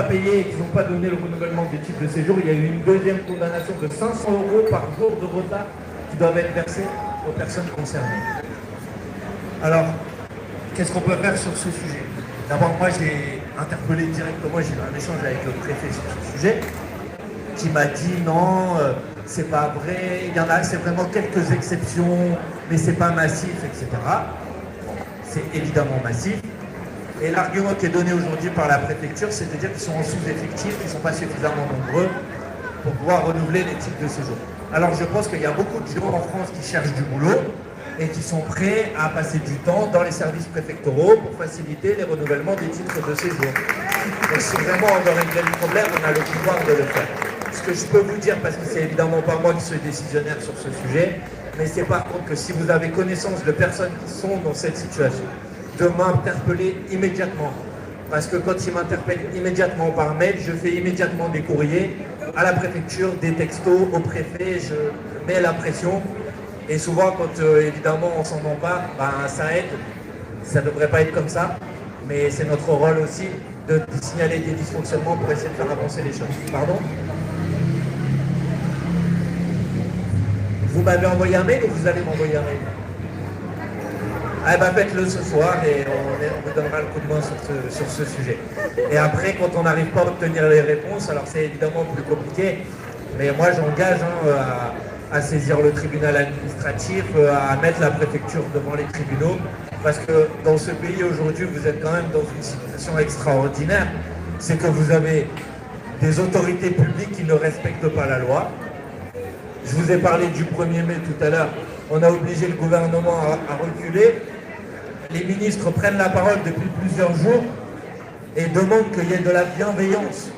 pas payé et qu'ils n'ont pas donné le renouvellement des titres de séjour, il y a eu une deuxième condamnation de 500 € par jour de retard qui doivent être versés aux personnes concernées. Alors, qu'est-ce qu'on peut faire sur ce sujet? D'abord, moi, j'ai interpellé directement, j'ai eu un échange avec le préfet sur ce sujet, qui m'a dit non, c'est pas vrai, il y en a, c'est vraiment quelques exceptions, mais c'est pas massif, etc. Bon, c'est évidemment massif. Et l'argument qui est donné aujourd'hui par la préfecture, c'est de dire qu'ils sont en sous-effectif, qu'ils ne sont pas suffisamment nombreux pour pouvoir renouveler les titres de séjour. Alors je pense qu'il y a beaucoup de gens en France qui cherchent du boulot et qui sont prêts à passer du temps dans les services préfectoraux pour faciliter les renouvellements des titres de séjour. Donc si vraiment on aurait réglé le problème, on a le pouvoir de le faire. Ce que je peux vous dire, parce que c'est évidemment pas moi qui suis décisionnaire sur ce sujet, mais c'est par contre que si vous avez connaissance de personnes qui sont dans cette situation, de m'interpeller immédiatement. Parce que quand ils m'interpellent immédiatement par mail, je fais immédiatement des courriers à la préfecture, des textos au préfet, je mets la pression. Et souvent, quand évidemment on s'en empare, ben, ça aide. Ça ne devrait pas être comme ça, mais c'est notre rôle aussi de signaler des dysfonctionnements pour essayer de faire avancer les choses. Pardon? Vous m'avez envoyé un mail ou vous allez m'envoyer un mail? Ah ben faites-le ce soir et on vous donnera le coup de main sur ce sujet. Et après, quand on n'arrive pas à obtenir les réponses, alors c'est évidemment plus compliqué, mais moi j'engage à saisir le tribunal administratif, à mettre la préfecture devant les tribunaux, parce que dans ce pays aujourd'hui, vous êtes quand même dans une situation extraordinaire, c'est que vous avez des autorités publiques qui ne respectent pas la loi. Je vous ai parlé du 1er mai tout à l'heure. On a obligé le gouvernement à reculer. Les ministres prennent la parole depuis plusieurs jours et demandent qu'il y ait de la bienveillance.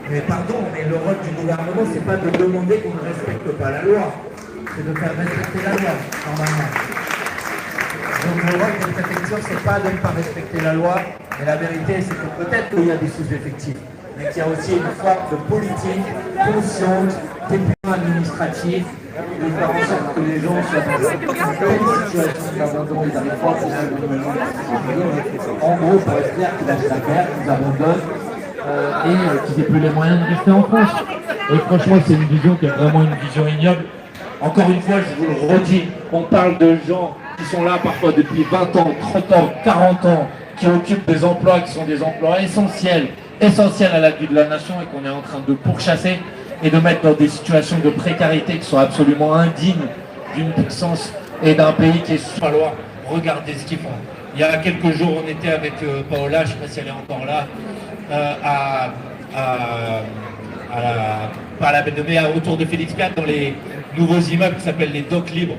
Mais pardon, mais le rôle du gouvernement, c'est pas de demander qu'on ne respecte pas la loi. C'est de faire respecter la loi, normalement. Donc le rôle des préfectures, c'est pas de ne pas respecter la loi. Mais la vérité, c'est que peut-être qu'il y a des sous-effectifs. Mais qu'il y a aussi une forme de politique consciente, d'épuisement administratif, de faire en sorte que les gens soient dans une telle situation d'abandon, ils n'arrivent pas à trouver le gouvernement. En gros, pour être clair, qu'ils lâchent l'affaire, qu'ils abandonnent et qu'ils n'aient plus les moyens de rester en France. Et franchement, c'est une vision qui est vraiment une vision ignoble. Encore une fois, je vous le redis, on parle de gens qui sont là parfois depuis 20 ans, 30 ans, 40 ans, qui occupent des emplois qui sont des emplois essentiels à la vie de la nation et qu'on est en train de pourchasser et de mettre dans des situations de précarité qui sont absolument indignes d'une puissance et d'un pays qui est sous la loi. Regardez ce qu'ils font. Il y a quelques jours, on était avec Paola, je ne sais pas si elle est encore là, pas la baie de Mai, autour de Félix Piat, dans les nouveaux immeubles qui s'appellent les docks libres.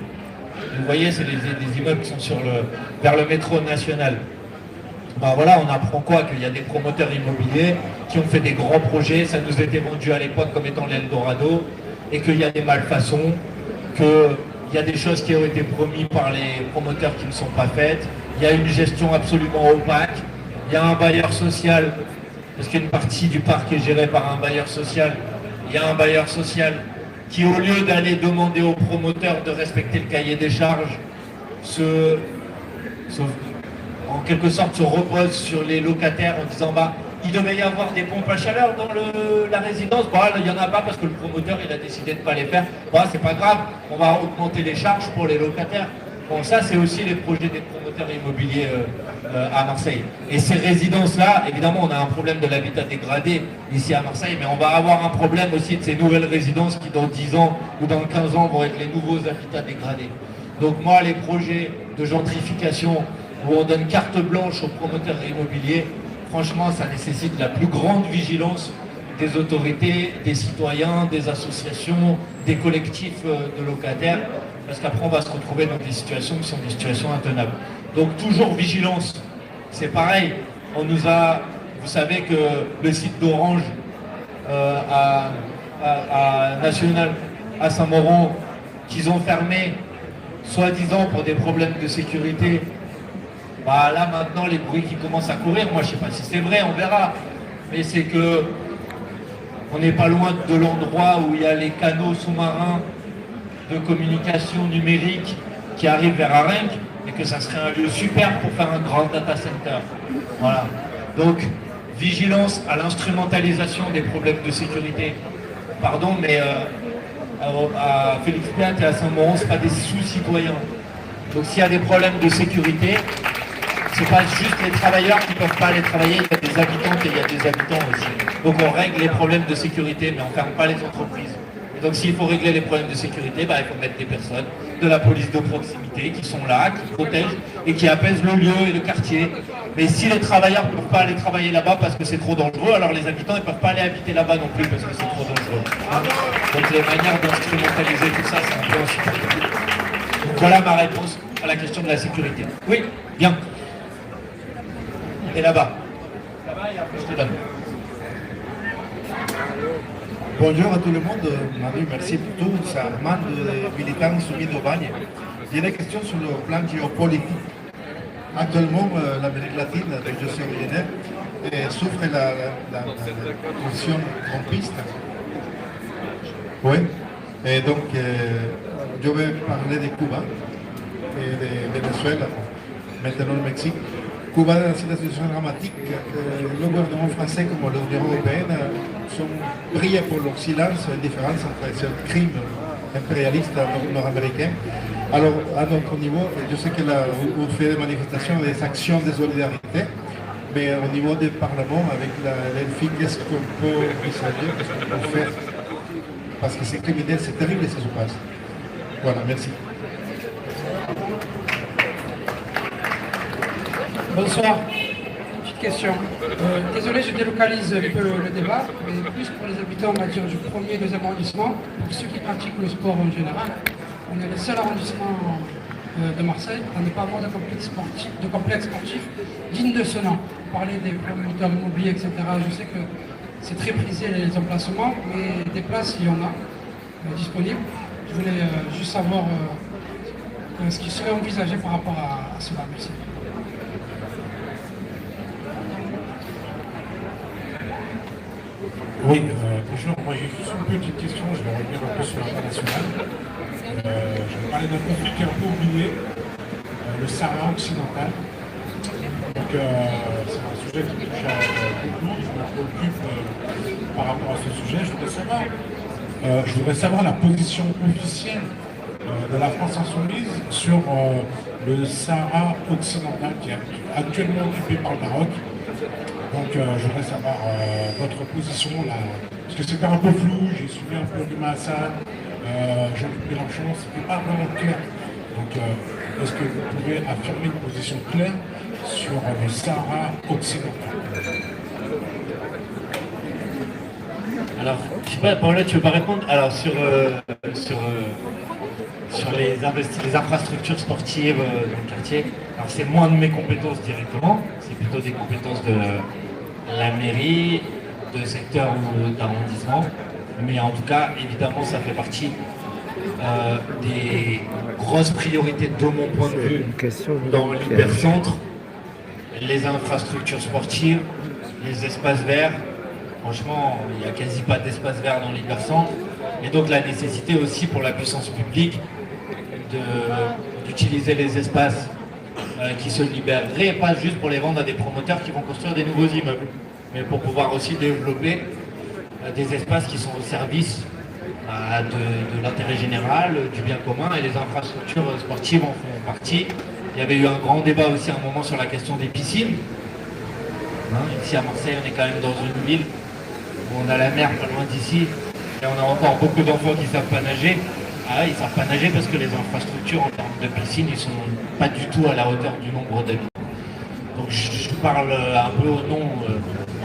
Vous voyez, c'est des immeubles qui sont vers le métro national. Ben voilà, on apprend quoi? Qu'il y a des promoteurs immobiliers qui ont fait des grands projets, ça nous était vendu à l'époque comme étant l'Eldorado, et qu'il y a des malfaçons, qu'il y a des choses qui ont été promises par les promoteurs qui ne sont pas faites, il y a une gestion absolument opaque, il y a un bailleur social, parce qu'une partie du parc est gérée par un bailleur social, il y a un bailleur social qui, au lieu d'aller demander aux promoteurs de respecter le cahier des charges, en quelque sorte se repose sur les locataires en disant bah il devait y avoir des pompes à chaleur dans la résidence, bah il n'y en a pas parce que le promoteur il a décidé de ne pas les faire, bah c'est pas grave, on va augmenter les charges pour les locataires. Bon, ça c'est aussi les projets des promoteurs immobiliers à Marseille. Et ces résidences-là, évidemment on a un problème de l'habitat dégradé ici à Marseille, mais on va avoir un problème aussi de ces nouvelles résidences qui dans 10 ans ou dans 15 ans vont être les nouveaux habitats dégradés. Donc moi les projets de gentrification où on donne carte blanche aux promoteurs immobiliers, franchement, ça nécessite la plus grande vigilance des autorités, des citoyens, des associations, des collectifs de locataires, parce qu'après, on va se retrouver dans des situations qui sont des situations intenables. Donc, toujours vigilance. C'est pareil, on nous a, vous savez que le site d'Orange à National, à Saint-Mauron, qu'ils ont fermé, soi-disant pour des problèmes de sécurité. Bah là maintenant les bruits qui commencent à courir, moi je sais pas si c'est vrai, on verra. Mais c'est que on n'est pas loin de l'endroit où il y a les canaux sous-marins de communication numérique qui arrivent vers Arenc et que ça serait un lieu super pour faire un grand data center. Voilà. Donc vigilance à l'instrumentalisation des problèmes de sécurité. Pardon, mais à Félix Piat et à Saint-Mauron, ce pas des sous-citoyens. Donc s'il y a des problèmes de sécurité, c'est pas juste les travailleurs qui ne peuvent pas aller travailler, il y a des habitantes et il y a des habitants aussi. Donc on règle les problèmes de sécurité, mais on ne ferme pas les entreprises. Et donc s'il faut régler les problèmes de sécurité, il faut mettre des personnes de la police de proximité qui sont là, qui protègent et qui apaisent le lieu et le quartier. Mais si les travailleurs ne peuvent pas aller travailler là-bas parce que c'est trop dangereux, alors les habitants ne peuvent pas aller habiter là-bas non plus parce que c'est trop dangereux. Donc les manières d'instrumentaliser tout ça, c'est un peu insupportable. Donc voilà ma réponse à la question de la sécurité. Oui, bien. Et là-bas. Là-bas, et après je te donne. Bonjour à tout le monde, Manu, merci pour tout. C'est Armand, militant soumis d'Aubagne. J'ai une question sur le plan géopolitique. Actuellement, l'Amérique latine, dont je suis originaire, souffre la position trompiste. Oui. Et donc, je vais parler de Cuba et de Venezuela, maintenant le Mexique. Cuba est dans une situation dramatique. Le gouvernement français comme l'Union européenne sont brillés pour leur silence et différence entre ce crime impérialiste nord-américain. Alors, à notre niveau, je sais que là, on fait des manifestations, des actions de solidarité, mais au niveau du Parlement, avec l'ELFI, qu'est-ce qu'on peut envisager, qu'est-ce qu'on peut faire? Parce que c'est criminel, c'est terrible ce qui se passe. Voilà, merci. Bonsoir. Petite question. Désolé, je délocalise un peu le débat, mais plus pour les habitants, on va dire, du premier et deuxième arrondissement. Pour ceux qui pratiquent le sport en général, on est le seul arrondissement de Marseille à ne pas avoir de complexe sportif digne de ce nom. Vous parlez des promoteurs immobiliers, etc. Je sais que c'est très prisé les emplacements, mais des places, il y en a disponibles. Je voulais juste savoir ce qui serait envisagé par rapport à cela. Merci. Oui, bonjour, moi j'ai juste une petite question, je vais revenir un peu sur l'international. Je vais parler d'un conflit qui est un peu oublié, le Sahara occidental. Donc c'est un sujet qui touche à beaucoup, je me préoccupe par rapport à ce sujet. Je voudrais savoir la position officielle de la France insoumise sur le Sahara occidental qui est actuellement occupé par le Maroc. Donc je voudrais savoir votre position là, parce que c'était un peu flou, j'ai suivi un peu Rima Hassan, Jean-Luc Mélenchon, c'était pas vraiment clair. Donc est-ce que vous pouvez affirmer une position claire sur le Sahara occidental? Alors, je sais pas, Paola, tu veux pas répondre? Alors sur les infrastructures sportives dans le quartier, alors c'est moins de mes compétences directement, c'est plutôt des compétences de la mairie, de secteur ou d'arrondissement, mais en tout cas, évidemment, ça fait partie des grosses priorités de mon point de vue dans l'hypercentre, les infrastructures sportives, les espaces verts. Franchement, il n'y a quasi pas d'espace vert dans l'hypercentre, et donc la nécessité aussi pour la puissance publique d'utiliser les espaces qui se libéreraient, pas juste pour les vendre à des promoteurs qui vont construire des nouveaux immeubles, mais pour pouvoir aussi développer des espaces qui sont au service de l'intérêt général, du bien commun, et les infrastructures sportives en font partie. Il y avait eu un grand débat aussi à un moment sur la question des piscines. Ici à Marseille, on est quand même dans une ville où on a la mer pas loin d'ici, et on a encore beaucoup d'enfants qui ne savent pas nager. Ah, ils ne savent pas nager parce que les infrastructures en termes de piscine, ils ne sont pas du tout à la hauteur du nombre d'habitants. Donc je parle un peu au nom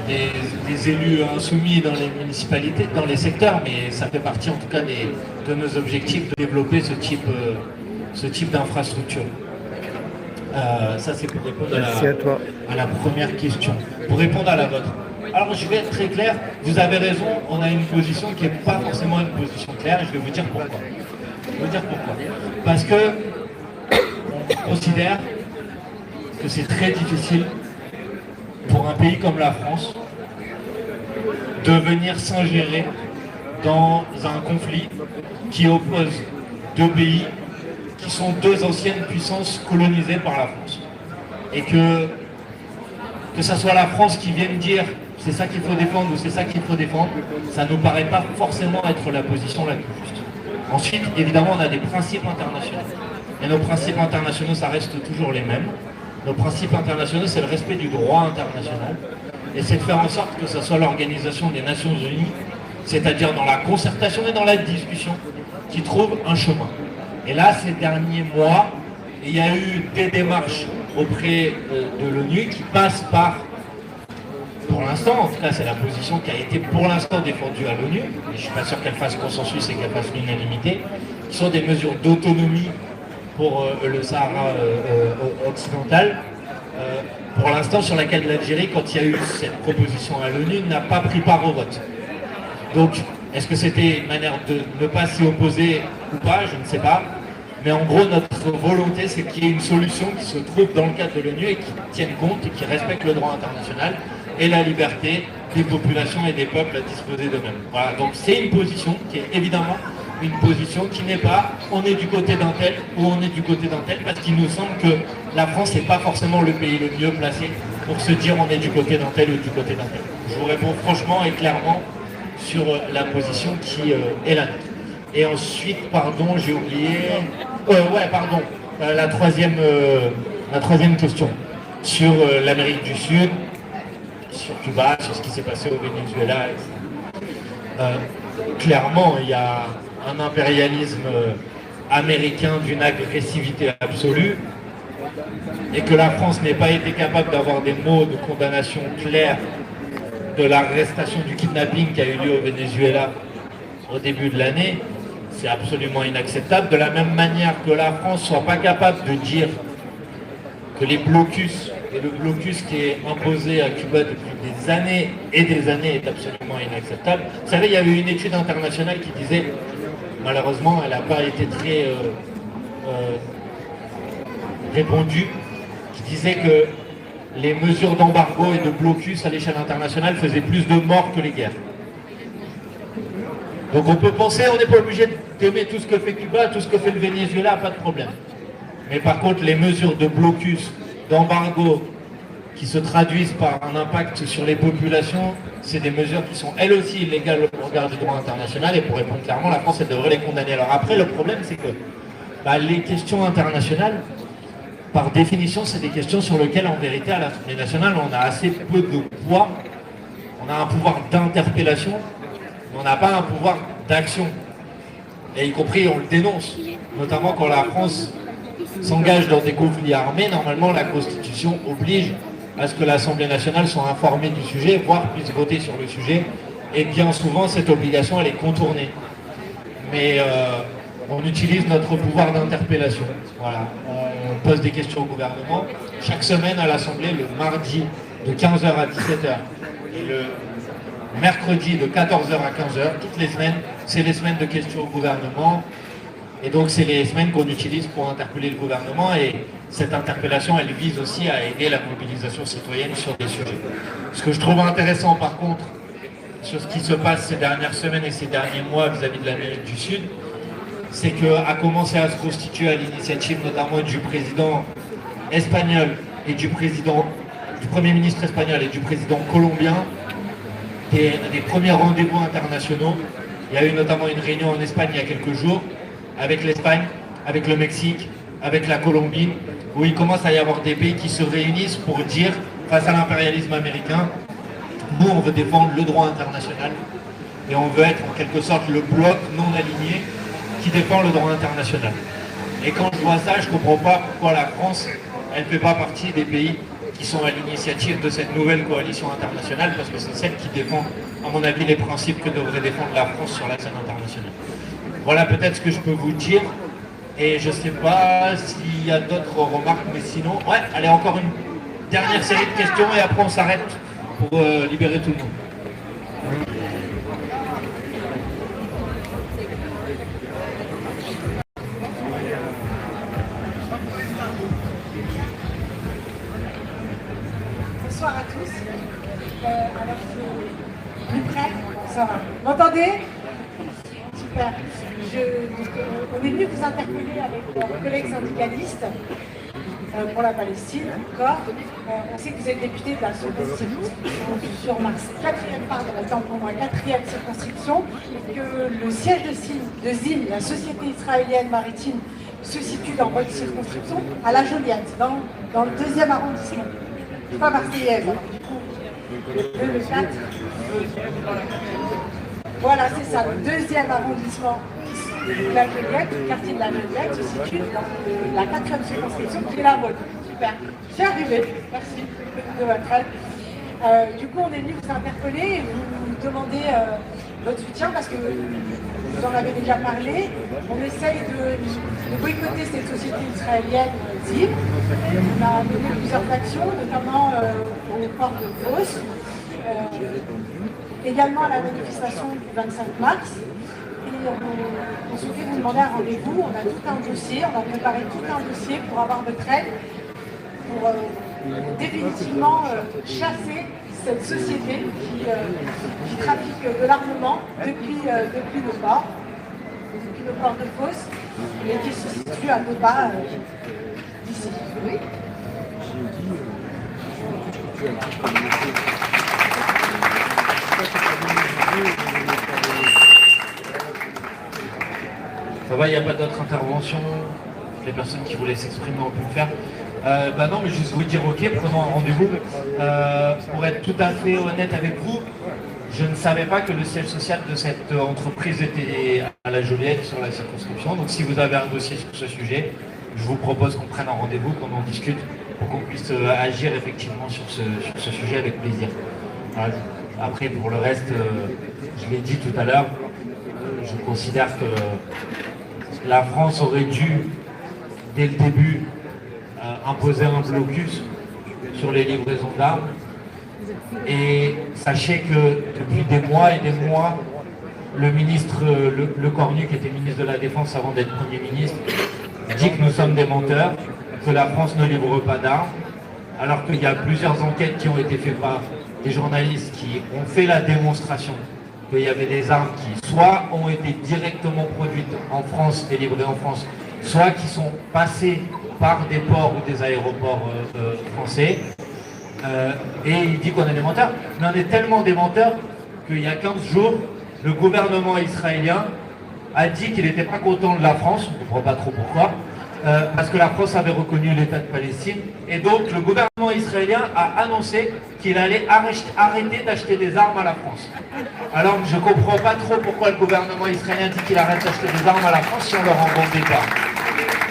des élus insoumis dans les municipalités, dans les secteurs, mais ça fait partie en tout cas de nos objectifs de développer ce type d'infrastructure. Ça c'est pour répondre à la première question. Pour répondre à la vôtre. Alors je vais être très clair, vous avez raison, on a une position qui n'est pas forcément une position claire, et je vais vous dire pourquoi. Parce que on considère que c'est très difficile pour un pays comme la France de venir s'ingérer dans un conflit qui oppose deux pays qui sont deux anciennes puissances colonisées par la France. Et que ça soit la France qui vienne dire c'est ça qu'il faut défendre ou c'est ça qu'il faut défendre, ça ne nous paraît pas forcément être la position la plus juste. Ensuite, évidemment, on a des principes internationaux. Et nos principes internationaux, ça reste toujours les mêmes. Nos principes internationaux, c'est le respect du droit international. Et c'est de faire en sorte que ce soit l'Organisation des Nations Unies, c'est-à-dire dans la concertation et dans la discussion, qui trouve un chemin. Et là, ces derniers mois, il y a eu des démarches auprès de l'ONU qui passent par, pour l'instant, en tout cas c'est la position qui a été pour l'instant défendue à l'ONU, et je ne suis pas sûr qu'elle fasse consensus et qu'elle fasse l'unanimité, qui sont des mesures d'autonomie pour le Sahara occidental, pour l'instant sur laquelle l'Algérie, quand il y a eu cette proposition à l'ONU, n'a pas pris part au vote. Donc, est-ce que c'était une manière de ne pas s'y opposer ou pas? Je ne sais pas. Mais en gros, notre volonté, c'est qu'il y ait une solution qui se trouve dans le cadre de l'ONU et qui tienne compte et qui respecte le droit international et la liberté des populations et des peuples à disposer d'eux-mêmes. Voilà, donc c'est une position qui est évidemment une position qui n'est pas on est du côté d'un tel ou on est du côté d'un tel, parce qu'il nous semble que la France n'est pas forcément le pays le mieux placé pour se dire on est du côté d'un tel ou du côté d'un tel. Je vous réponds franchement et clairement sur la position qui est la nôtre. Et ensuite, pardon, j'ai oublié... la troisième question. Sur l'Amérique du Sud, sur Cuba, sur ce qui s'est passé au Venezuela, etc. Clairement, il y a un impérialisme américain d'une agressivité absolue, et que la France n'ait pas été capable d'avoir des mots de condamnation clairs de l'arrestation du kidnapping qui a eu lieu au Venezuela au début de l'année, c'est absolument inacceptable. De la même manière que la France ne soit pas capable de dire que les blocus, et le blocus qui est imposé à Cuba depuis des années et des années est absolument inacceptable. Vous savez, il y avait une étude internationale qui disait, malheureusement, elle n'a pas été très répandue, qui disait que les mesures d'embargo et de blocus à l'échelle internationale faisaient plus de morts que les guerres. Donc on peut penser, on n'est pas obligé d'aimer tout ce que fait Cuba, tout ce que fait le Venezuela, pas de problème. Mais par contre, les mesures de blocus, d'embargo, qui se traduisent par un impact sur les populations, c'est des mesures qui sont elles aussi illégales au regard du droit international, et pour répondre clairement, la France, elle devrait les condamner. Alors après, le problème, c'est que les questions internationales, par définition, c'est des questions sur lesquelles, en vérité, à l'Assemblée nationale, on a assez peu de poids. On a un pouvoir d'interpellation, mais on n'a pas un pouvoir d'action. Et y compris, on le dénonce, notamment quand la France s'engage dans des conflits armés. Normalement, la Constitution oblige à ce que l'Assemblée nationale soit informée du sujet, voire puisse voter sur le sujet. Et bien souvent, cette obligation, elle est contournée. Mais on utilise notre pouvoir d'interpellation. Voilà. On pose des questions au gouvernement. Chaque semaine à l'Assemblée, le mardi de 15h à 17h et le mercredi de 14h à 15h, toutes les semaines, c'est les semaines de questions au gouvernement. Et donc, c'est les semaines qu'on utilise pour interpeller le gouvernement. Et cette interpellation, elle vise aussi à aider la mobilisation citoyenne sur des sujets. Ce que je trouve intéressant, par contre, sur ce qui se passe ces dernières semaines et ces derniers mois vis-à-vis de l'Amérique du Sud, c'est qu'à commencer à se constituer à l'initiative notamment du président espagnol et du Premier ministre espagnol et du président colombien, des premiers rendez-vous internationaux. Il y a eu notamment une réunion en Espagne il y a quelques jours, avec l'Espagne, avec le Mexique, avec la Colombie, où il commence à y avoir des pays qui se réunissent pour dire, face à l'impérialisme américain, nous on veut défendre le droit international et on veut être en quelque sorte le bloc non aligné qui défend le droit international. Et quand je vois ça, je ne comprends pas pourquoi la France, elle ne fait pas partie des pays qui sont à l'initiative de cette nouvelle coalition internationale, parce que c'est celle qui défend, à mon avis, les principes que devrait défendre la France sur la scène internationale. Voilà peut-être ce que je peux vous dire, et je ne sais pas s'il y a d'autres remarques, mais sinon, ouais, allez, encore une dernière série de questions, et après on s'arrête pour libérer tout le monde. Bonsoir à tous. Alors, plus près, ça va. Vous m'entendez? Super. On est venu vous interpeller avec nos collègues syndicalistes pour la Palestine, d'accord. On sait que vous êtes député de la seconde circonscription sur Mars, pour moi, quatrième circonscription, et que le siège de ZIM, la Société israélienne maritime, se situe dans votre circonscription, à La Joliette, dans le 2e arrondissement. Je ne suis pas marseillaise, alors, du coup, le 4. Voilà, c'est ça, le 2e arrondissement de La Joliette, le quartier de La Joliette, se situe dans la 4e circonscription, qui est la vôtre. Super, j'y arrivé, merci de votre aide. Du coup, on est venu vous interpeller et vous demander votre soutien parce que vous en avez déjà parlé. On essaye de boycotter cette société israélienne ZIM. On a mené plusieurs actions, notamment au port de Fos, également à la manifestation du 25 mars. Et on souhaitait vous demander un rendez-vous. On a tout un dossier, on a préparé tout un dossier pour avoir votre aide, pour définitivement chasser cette société qui trafique de l'armement depuis le port de Fos, et qui se situe à 2 pas d'ici. Oui. Ça va, il n'y a pas d'autres interventions? Les personnes qui voulaient s'exprimer ont pu le faire. Non, mais juste vous dire ok, prenons un rendez-vous. Pour être tout à fait honnête avec vous, je ne savais pas que le siège social de cette entreprise était à La Joliette sur la circonscription. Donc si vous avez un dossier sur ce sujet, je vous propose qu'on prenne un rendez-vous, qu'on en discute, pour qu'on puisse agir effectivement sur ce sujet avec plaisir. Voilà. Après, pour le reste, je l'ai dit tout à l'heure, je considère que la France aurait dû, dès le début, imposer un blocus sur les livraisons d'armes. Et sachez que depuis des mois et des mois, le ministre Le Cornu, qui était ministre de la Défense avant d'être Premier ministre, dit que nous sommes des menteurs, que la France ne livre pas d'armes, alors qu'il y a plusieurs enquêtes qui ont été faites par des journalistes qui ont fait la démonstration qu'il y avait des armes qui soit ont été directement produites en France et livrées en France, soit qui sont passées par des ports ou des aéroports français. Et il dit qu'on est des menteurs. Mais on est tellement des menteurs qu'il y a 15 jours, le gouvernement israélien a dit qu'il n'était pas content de la France, on ne comprend pas trop pourquoi, parce que la France avait reconnu l'État de Palestine. Et donc le gouvernement israélien a annoncé qu'il allait arrêter d'acheter des armes à la France. Alors je ne comprends pas trop pourquoi le gouvernement israélien dit qu'il arrête d'acheter des armes à la France si on leur en vendait pas.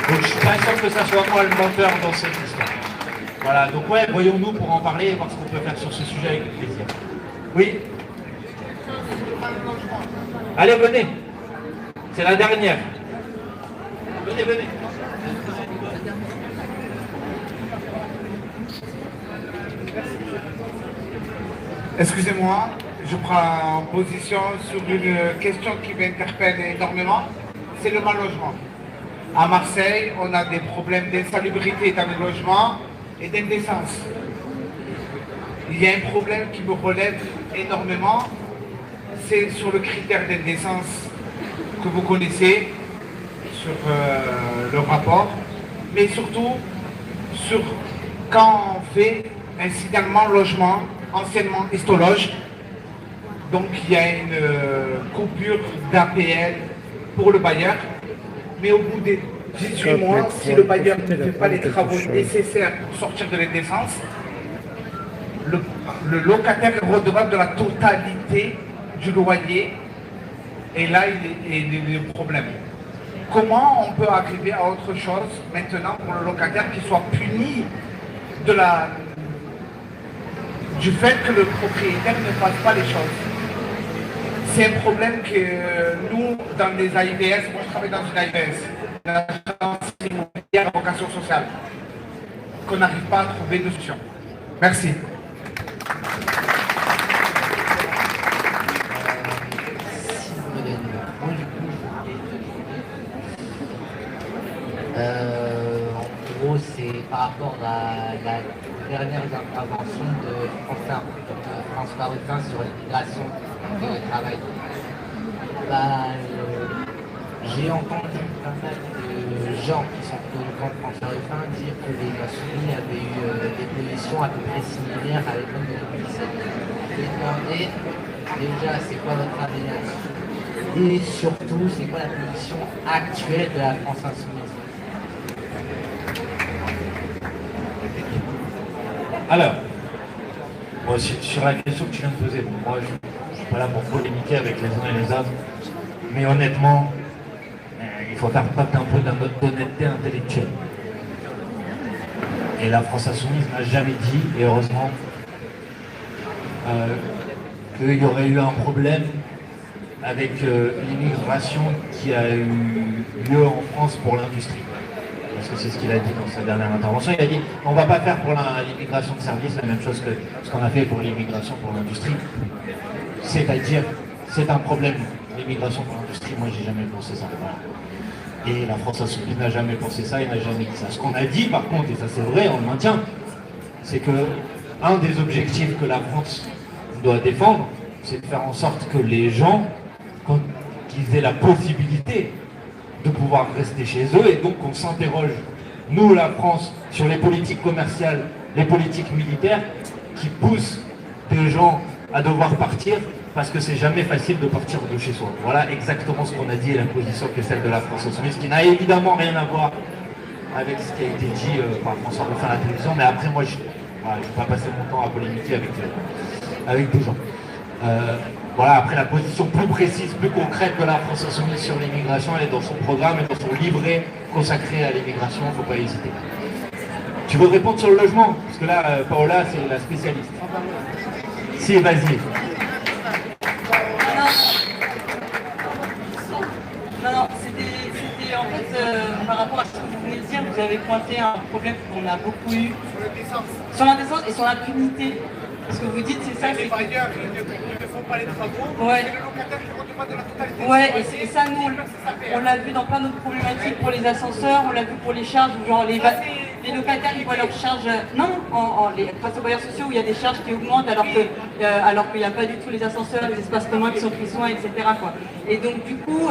Donc je ne suis pas sûr que ça soit moi le menteur dans cette histoire. Voilà, donc ouais, voyons-nous pour en parler et voir ce qu'on peut faire sur ce sujet avec plaisir. Oui? Allez, venez. C'est la dernière. Venez, venez. Excusez-moi, je prends position sur une question qui m'interpelle énormément, c'est le mal logement. À Marseille, on a des problèmes d'insalubrité dans les logements et d'indécence. Il y a un problème qui me relève énormément, c'est sur le critère d'indécence que vous connaissez, sur le rapport, mais surtout sur quand on fait un signalement logement, anciennement histologe, donc il y a une coupure d'APL pour le bailleur, mais au bout des 18 mois, si le bailleur ne fait pas les travaux nécessaires pour sortir de l'indécence, le locataire est redevable de la totalité du loyer, et là il y a le problème. Comment on peut arriver à autre chose maintenant pour le locataire qui soit puni du fait que le propriétaire ne fasse pas les choses? C'est un problème que nous, dans les AIVS, moi je travaille dans une AIVS, l'agence immobilière à vocation sociale, qu'on n'arrive pas à trouver de solution. Merci. En gros, c'est par rapport à la dernière intervention de François Ruffin sur l'immigration et le travail. J'ai entendu pas mal de gens qui sont plutôt du camp François Ruffin dire que les Insoumis avaient eu des positions à peu près similaires à l'époque de 2017. Je vais demander déjà c'est quoi votre avis là-dessus et surtout c'est quoi la position actuelle de la France Insoumise. Alors, moi, sur la question que tu viens de poser, moi je ne suis pas là pour polémiquer avec les uns et les autres, mais honnêtement, il faut faire preuve d'un peu d'honnêteté intellectuelle. Et la France Insoumise n'a jamais dit, et heureusement, qu'il y aurait eu un problème avec l'immigration qui a eu lieu en France pour l'industrie. Parce que c'est ce qu'il a dit dans sa dernière intervention. Il a dit on ne va pas faire pour l'immigration de service la même chose que ce qu'on a fait pour l'immigration pour l'industrie. C'est-à-dire, c'est un problème, l'immigration pour l'industrie. Moi, j'ai jamais pensé ça. Voilà. Et la France Insoumise n'a jamais pensé ça et n'a jamais dit ça. Ce qu'on a dit, par contre, et ça c'est vrai, on le maintient, c'est que un des objectifs que la France doit défendre, c'est de faire en sorte que les gens, qu'ils aient la possibilité de pouvoir rester chez eux, et donc on s'interroge, nous la France, sur les politiques commerciales, les politiques militaires, qui poussent des gens à devoir partir, parce que c'est jamais facile de partir de chez soi. Voilà exactement ce qu'on a dit et la position que celle de la France Insoumise, qui n'a évidemment rien à voir avec ce qui a été dit par François Ruffin à la télévision, mais après moi je ne vais pas passer mon temps à polémiquer avec des gens. Voilà, après la position plus précise, plus concrète de la France Insoumise sur l'immigration, elle est dans son programme et dans son livret consacré à l'immigration, il ne faut pas hésiter. Tu veux répondre sur le logement? Parce que là, Paola, c'est la spécialiste. Si, vas-y. Non, c'était en fait, par rapport à ce que vous venez de dire, vous avez pointé un problème qu'on a beaucoup eu sur l'indécence et sur l'impunité. Ce que vous dites, c'est ça. Les bailleurs, ils ne font pas les travaux, ouais. C'est le locataire qui ne pas de la totalité. Ouais, et ça, nous, on l'a vu dans plein d'autres problématiques pour les ascenseurs, on l'a vu pour les charges, où genre les locataires, ils voient leurs charges, face aux bailleurs sociaux, où il y a des charges qui augmentent alors qu'il n'y a pas du tout les ascenseurs, les espaces communs qui sont pris soin, etc. quoi. Et donc, du coup,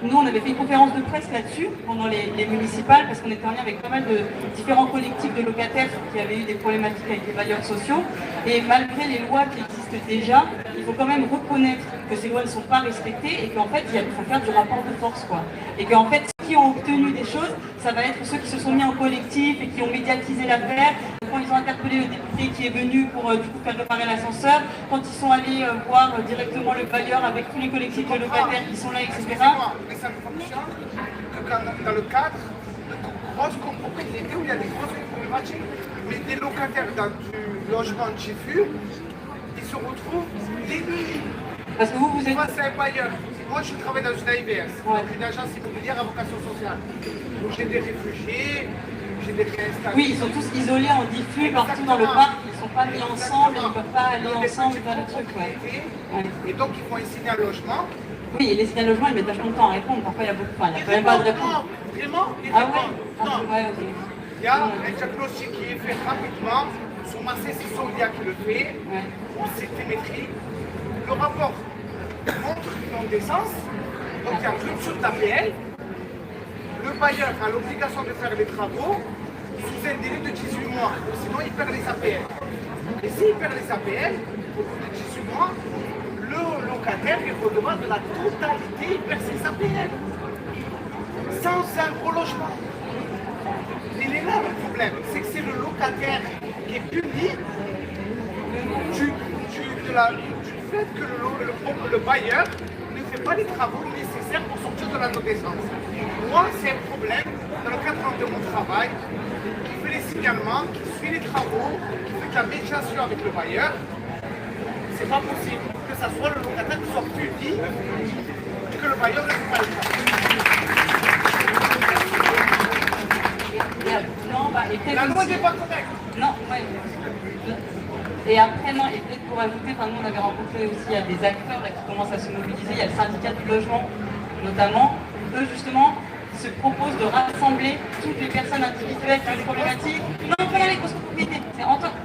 nous, on avait fait une conférence de presse là-dessus, pendant les municipales, parce qu'on était en lien avec pas mal de différents collectifs de locataires qui avaient eu des problématiques avec les bailleurs sociaux. Et malgré les lois qui existent déjà, il faut quand même reconnaître que ces lois ne sont pas respectées et qu'en fait, il faut faire du rapport de force, quoi. Et qu'en fait, ceux qui ont obtenu des choses, ça va être ceux qui se sont mis en collectif et qui ont médiatisé l'affaire. Quand ils ont interpellé le député qui est venu pour du coup faire réparer l'ascenseur, quand ils sont allés voir directement le bailleur avec tous les collectifs de locataires qui sont là, etc. Mais ça ne fonctionne que dans le cadre de grosses copropriétés où il y a des grosses problématiques. Mais des locataires dans du logement de G-FUR, ils se retrouvent démunis. Parce que vous êtes... Moi, c'est un bailleur. Moi, je travaille dans une AIVS, une agence immobilière à vocation sociale. Donc, j'ai des réfugiés, j'ai des réinstallés. Oui, ils sont tous isolés en diffus partout dans le parc, ils ne sont pas mis ensemble, ils ne peuvent pas aller ensemble dans le truc. Ouais. Et donc, ils font un signal logement. Oui, et les signaux logements, ils mettent vachement de temps à répondre. Parfois, il y a beaucoup de... Enfin, il n'y a quand même pas de réponse. Vraiment, ah ouais? Non. Ouais, ok. Il y a un diagnostic qui est fait rapidement, sur ma session il y a qui le fait, on symétrie. Le rapport montre une non-décence, donc il y a rupture d'APL. Le bailleur a l'obligation de faire les travaux sous un délai de 18 mois, sinon il perd les APL. Et s'il perd les APL, au bout de 18 mois, le locataire est redevable de la totalité, il perd ses APL. Sans un relogement. Il est là le problème, c'est que c'est le locataire qui est puni du fait que le bailleur ne fait pas les travaux nécessaires pour sortir de la non-décence. Moi, c'est un problème dans le cadre de mon travail, qui fait les signalements, qui suit les travaux, qui fait de la médiation avec le bailleur. C'est pas possible que ça soit le locataire qui soit puni et que le bailleur ne fait pas les travaux. Non, bah, et la loi n'est pas correcte. Non, ouais. Et après, non, et peut-être pour ajouter, nous on avait rencontré aussi, il y a des acteurs là, qui commencent à se mobiliser, il y a le syndicat du logement notamment, eux justement se proposent de rassembler toutes les personnes individuelles qui ont des problématiques. Non, pas dans les grosses propriétés.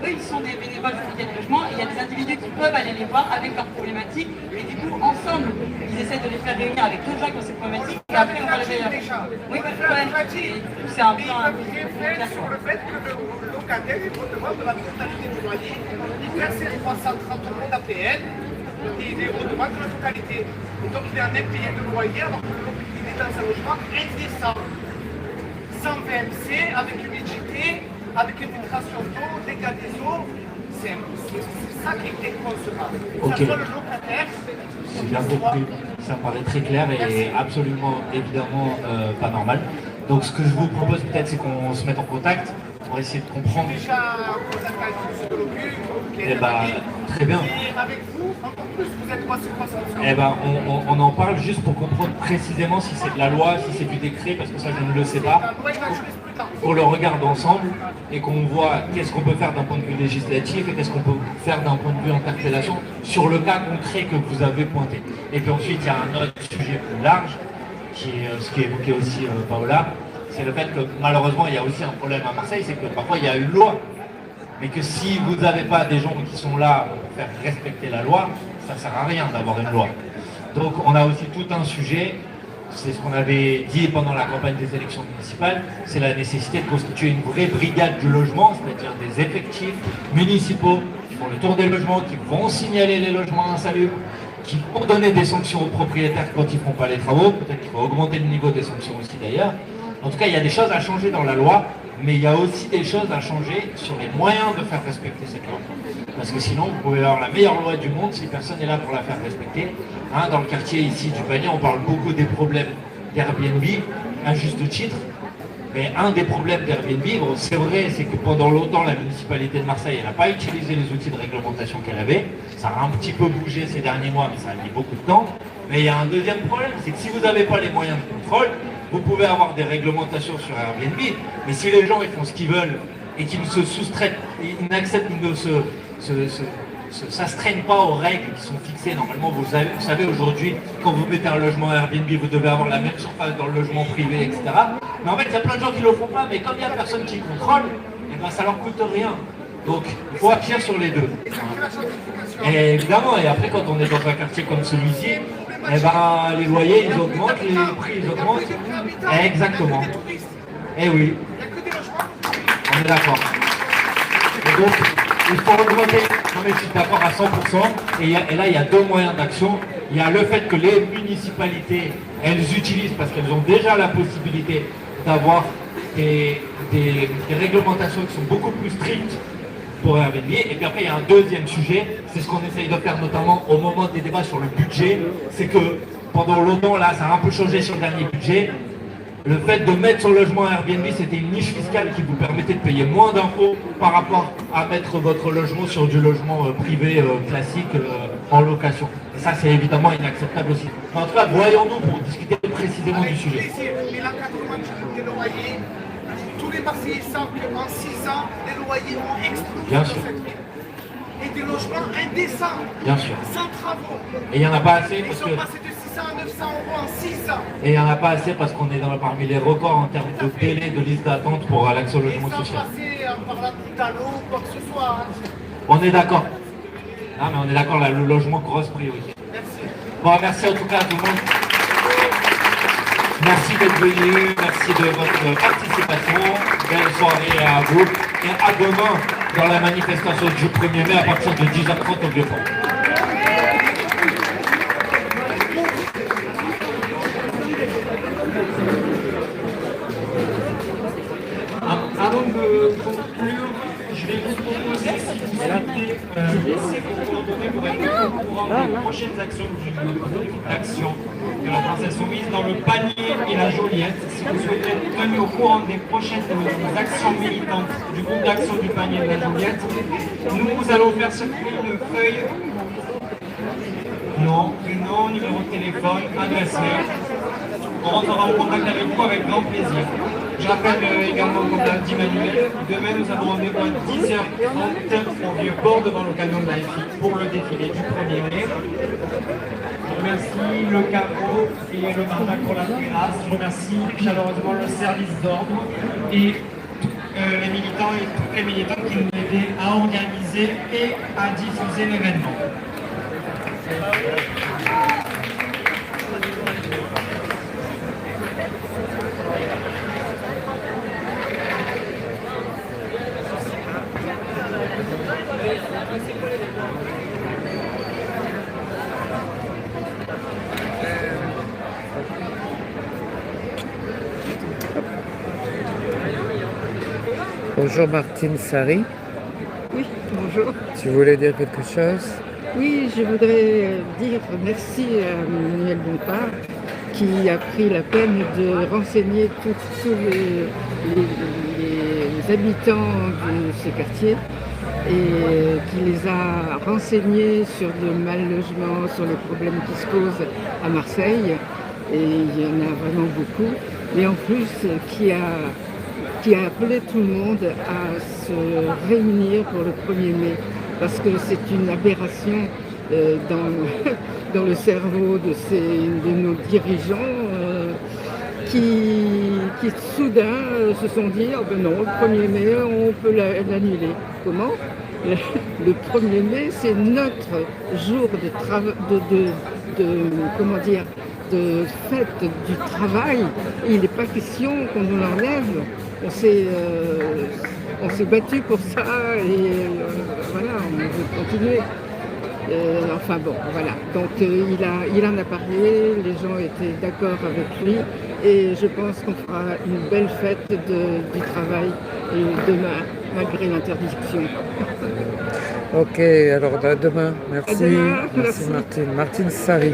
Eux, ils sont des bénévoles du syndicat du logement et il y a des individus qui peuvent aller les voir avec leurs problématiques et du coup, ensemble, ensemble, ils essaient de les faire réunir avec d'autres gens qui ont ces problématiques, et après on va les meilleurs. Oui, c'est un peu un sur le fait que le locataire est redevable de la totalité du loyer, il verse ses 330 euros d'APL, et il est redevable de la totalité. Et donc il est en impayé de loyer alors qu'il est dans un logement indécent, sans VMC, avec humidité, avec une filtration d'eau, dégâts des eaux. C'est ça qui est inconcevable. Que ce soit le locataire. J'ai bien compris, ça me paraît très clair et absolument, évidemment, pas normal. Donc ce que je vous propose peut-être, c'est qu'on se mette en contact pour essayer de comprendre. Déjà, en contact avec M. Locu, Eh ben, très bien. et avec vous, encore plus, vous êtes quoi sur quoi ça? Eh ben, on en parle juste pour comprendre précisément si c'est de la loi, si c'est du décret, parce que ça je ne le sais pas. Qu'on le regarde ensemble et qu'on voit qu'est-ce qu'on peut faire d'un point de vue législatif et qu'est-ce qu'on peut faire d'un point de vue interpellation sur le cas concret que vous avez pointé. Et puis ensuite, il y a un autre sujet plus large, qui est ce qui évoquait aussi Paola, c'est le fait que malheureusement, il y a aussi un problème à Marseille, c'est que parfois il y a une loi, mais que si vous n'avez pas des gens qui sont là pour faire respecter la loi, ça ne sert à rien d'avoir une loi. Donc on a aussi tout un sujet. C'est ce qu'on avait dit pendant la campagne des élections municipales, c'est la nécessité de constituer une vraie brigade du logement, c'est-à-dire des effectifs municipaux qui font le tour des logements, qui vont signaler les logements insalubres, qui vont donner des sanctions aux propriétaires quand ils ne font pas les travaux, peut-être qu'il faut augmenter le niveau des sanctions aussi d'ailleurs. En tout cas, il y a des choses à changer dans la loi, mais il y a aussi des choses à changer sur les moyens de faire respecter cette loi. Parce que sinon, vous pouvez avoir la meilleure loi du monde si personne n'est là pour la faire respecter. Hein, dans le quartier ici du Panier, on parle beaucoup des problèmes d'Airbnb, à juste titre. Mais un des problèmes d'Airbnb, bon, c'est vrai, c'est que pendant longtemps, la municipalité de Marseille n'a pas utilisé les outils de réglementation qu'elle avait. Ça a un petit peu bougé ces derniers mois, mais ça a mis beaucoup de temps. Mais il y a un deuxième problème, c'est que si vous n'avez pas les moyens de contrôle, vous pouvez avoir des réglementations sur Airbnb, mais si les gens ils font ce qu'ils veulent et qu'ils ne se soustraitent, ils n'acceptent de s'astreignent pas aux règles qui sont fixées. Normalement, vous savez aujourd'hui, quand vous mettez un logement Airbnb, vous devez avoir la même surface dans le logement privé, etc. Mais en fait, il y a plein de gens qui ne le font pas, mais comme il n'y a personne qui contrôle, eh ben, ça leur coûte rien. Donc, il faut agir sur les deux. Et évidemment, et après, quand on est dans un quartier comme celui-ci, eh ben, les loyers, ils augmentent, les prix, ils augmentent. Exactement. Eh oui. On est d'accord. Et donc, il faut augmenter. Non mais je suis d'accord à 100%. Et là, il y a deux moyens d'action. Il y a le fait que les municipalités, elles utilisent, parce qu'elles ont déjà la possibilité d'avoir des réglementations qui sont beaucoup plus strictes pour Airbnb. Et puis après, il y a un deuxième sujet, c'est ce qu'on essaye de faire notamment au moment des débats sur le budget. C'est que pendant longtemps, là, ça a un peu changé sur le dernier budget. Le fait de mettre son logement Airbnb, c'était une niche fiscale qui vous permettait de payer moins d'impôts par rapport à mettre votre logement sur du logement privé classique en location. Et ça, c'est évidemment inacceptable aussi. En tout cas, voyons-nous pour discuter précisément du sujet. Mais l'encadrement des loyers, tous les Marseillais savent qu'en 6 ans, les loyers ont explosé Bien dans sûr. cette ville. Et des logements indécents, Bien sûr. sans travaux. Et il n'y en a pas assez Ils parce sont que... passés de 600 à 900 euros en 6 ans. Et il n'y en a pas assez parce qu'on est parmi les records en termes de délai de liste d'attente pour l'accès au Ils logement sont social. passés par la Boutalo ou quoi que ce soit. On est d'accord. Ah, mais on est d'accord, là, le logement, grosse priorité. Merci. Bon, merci en tout cas à tout le monde. Merci d'être venu, merci de votre participation. Belle soirée à vous. Et à demain dans la manifestation du 1er mai à partir de 10h30 au Vieux-Port. Avant de conclure, je vais vous proposer, si vous souhaitez, laisser vos coordonnées pour être au courant des prochaines actions du groupe d'action de la France Insoumise dans le Panier et la Joliette. Si vous souhaitez être tenu au courant des prochaines actions militantes du groupe d'action du Panier et de la Joliette, nous allons faire circuler une feuille. Nom, prénom, numéro de téléphone, adresse mail. On rentrera en contact avec vous avec grand plaisir. Je rappelle également, comme l'a dit Manuel, demain nous avons rendez-vous à 10h30 au Vieux-Port devant le camion de la FI pour le défilé du 1er mai. Je remercie le carreau et le Marnac pour la terrasse. Je remercie chaleureusement le service d'ordre et les militants et toutes les militantes qui nous aidaient à organiser et à diffuser l'événement. Bonjour Martine Sari. Oui, bonjour. Tu voulais dire quelque chose? Oui, je voudrais dire merci à Manuel Bompard qui a pris la peine de renseigner tous les habitants de ces quartiers et qui les a renseignés sur le mal logement, sur les problèmes qui se posent à Marseille. Et il y en a vraiment beaucoup. Et en plus, qui a appelé tout le monde à se réunir pour le 1er mai. Parce que c'est une aberration dans le cerveau de nos dirigeants qui soudain se sont dit oh ben non, le 1er mai, on peut l'annuler. Comment? Le 1er mai, c'est notre jour de travail, comment dire, de fête du travail. Il n'est pas question qu'on nous l'enlève. On s'est battu pour ça et voilà, on veut continuer. Enfin bon, voilà. Donc il en a parlé, les gens étaient d'accord avec lui et je pense qu'on fera une belle fête du travail demain, malgré l'interdiction. Ok, alors à demain. Merci. À demain, merci Martine. Martine Sari.